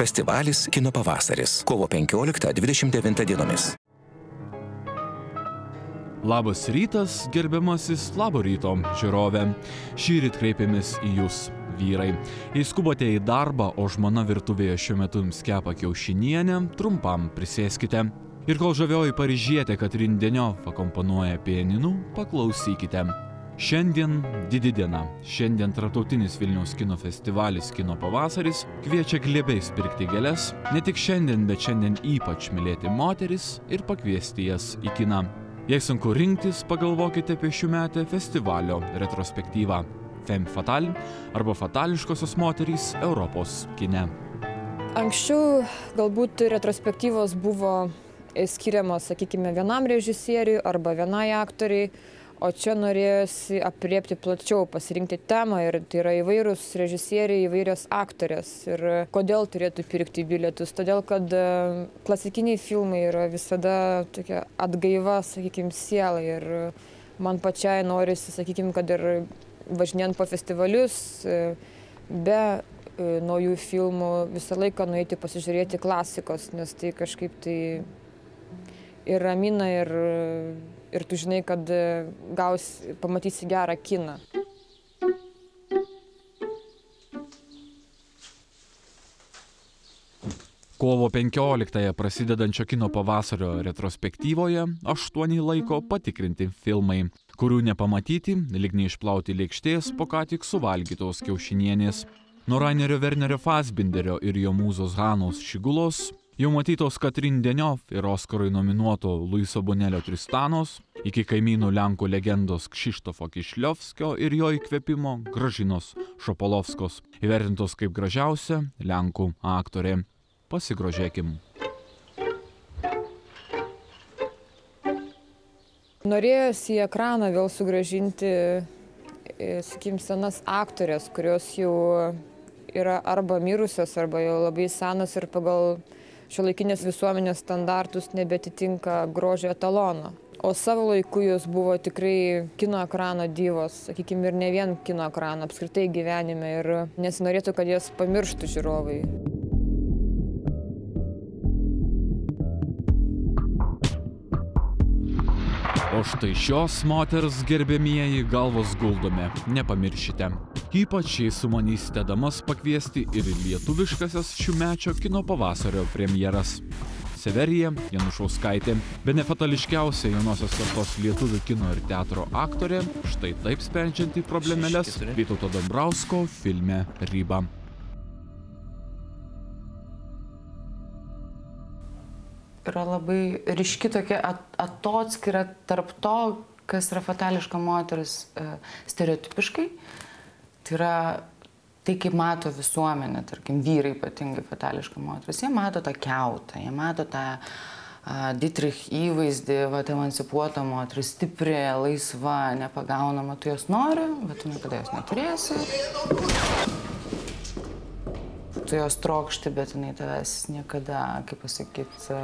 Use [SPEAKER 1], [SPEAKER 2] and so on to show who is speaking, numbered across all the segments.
[SPEAKER 1] Festivalis Kino pavasaris. Kovo 15-29 dienomis.
[SPEAKER 2] Labas rytas, gerbiamasis Labo ryto žiūrove. Šįryt kreipėmės į jūs, vyrai. Jei skubate į darbą, o žmona virtuvėje šiuo metu jums kepa kiaušinienę, trumpam prisėskite. Ir kol žavioji paryžietė Katrin Deneuve akompanuoja pianinu, paklausykite. Šiandien didi diena. Šiandien Tarptautinis Vilniaus kino festivalis Kino pavasaris kviečia glėbiais pirkti gėles. Ne tik šiandien, bet šiandien ypač mylėti moteris ir pakviesti jas į kiną. Jei sunku rinktis, pagalvokite apie šiųmetę festivalio retrospektyvą Femme Fatale arba Fatališkosios moterys Europos kine.
[SPEAKER 3] Anksčiau galbūt retrospektyvos buvo skiriamos, sakykime, vienam režisieriui arba vienai aktoriai, o čia norėjosi apriepti plačiau, pasirinkti temą ir tai yra įvairūs režisieriai, įvairios aktorės. Ir kodėl turėtų pirkti bilietus? Todėl, kad klasikiniai filmai yra visada tokia atgaiva, sakykime, sielai. Ir man pačiai norisi, sakykime, kad ir važinėjant po festivalius, be naujų filmų visą laiką nueiti pasižiūrėti klasikos, nes tai kažkaip tai ir ramina, ir tu žinai, kad pamatysi gerą kiną.
[SPEAKER 2] Kovo 15-ąją prasidedančio kino pavasario retrospektyvoje 8 laiko patikrinti filmai, kurių nepamatyti, lyg neišplauti lėkštės po ką tik suvalgytos kiaušinienės. Nuo Rainerio Wernerio Fassbinderio ir jo mūzos Hanos Šigulos, jau matytos Katrin Deneuve ir Oskarui nominuoto Luiso Bonelio Tristanos, iki kaimynų Lenkų legendos Krzysztofo Kišliovskio ir jo įkvėpimo Gražinos Šapolovskos, įvertintos kaip gražiausia Lenkų aktorė. Pasigrožėkim.
[SPEAKER 3] Norėjosi į ekraną vėl sugrąžinti, sakykime, senas aktorės, kurios jau yra arba mirusios, arba jau labai senos ir pagal šiuolaikinės visuomenės standartus nebetitinka grožio etalono. O savo laiku jos buvo tikrai kino ekrano divos, sakykime, ir ne vien kino ekrano, apskritai gyvenime, ir nesinorėtų, kad jas pamirštų žiūrovai.
[SPEAKER 2] O štai šios moters, gerbiamieji, galvos guldome, nepamiršite. Ypač jei sumanysite damas pakviesti ir lietuviškasias šiųmečio kino pavasario premjeras. Severija Janušauskaitė, bene fatališkiausia jaunosios kartos lietuvių kino ir teatro aktorė, štai taip sprendžianti problemėles Vytauto Dambrausko filme Ryba.
[SPEAKER 4] Yra labai ryški tokia atoskyra tarp to, kas yra fatališka moteris stereotipiškai. Tai yra tai, kaip mato visuomenė, tarkim, vyrai ypatingai fatališka moteris. Jie mato tą kiautą, jie mato tą Dietrich įvaizdį, emancipuota moteris, stipri, laisva, nepagaunama. Tu jos nori, bet tu niekada jos neturėsi. Tu jos trokšti, bet jinai tavęs niekada, kaip pasakyti,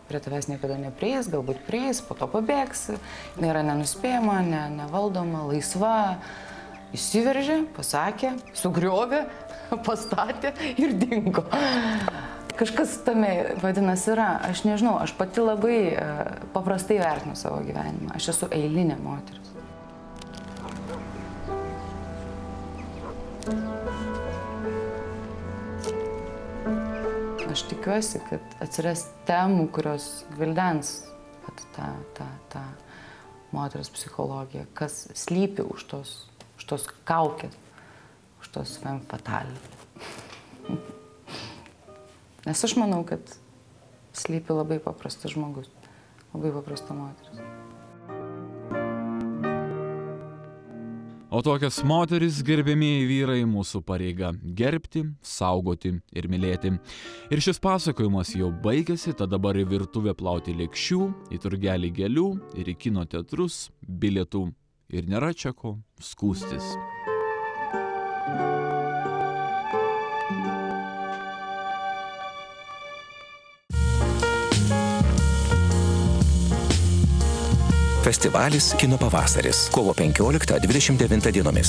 [SPEAKER 4] prie tavęs niekada neprieis, galbūt prieis, po to pabėgsi. Jinai yra nenuspėjama, nevaldoma, laisva. Įsiveržė, pasakė, sugriovė, pastatė ir dingo. Kažkas tame, vadinasi, yra. Aš nežinau, aš pati labai paprastai vertinu savo gyvenimą. Aš esu eilinė moteris. Aš tikiuosi, kad atsiras temų, kurios gvildens tą moters psichologiją, kas slypi už tos kaukės, už tos femme fatale. Nes aš manau, kad slypi labai paprastas žmogus, labai paprasta moteris.
[SPEAKER 2] O tokias moteris, gerbiamieji vyrai, mūsų pareiga gerbti, saugoti ir mylėti. Ir šis pasakojimas jau baigėsi, tad dabar į virtuvę plauti lėkščių, į turgelį gėlių ir į kino teatrus bilietų. Ir nėra čia ko skųstis.
[SPEAKER 1] Festivalis Kino pavasaris. Kovo 15-29 dienomis.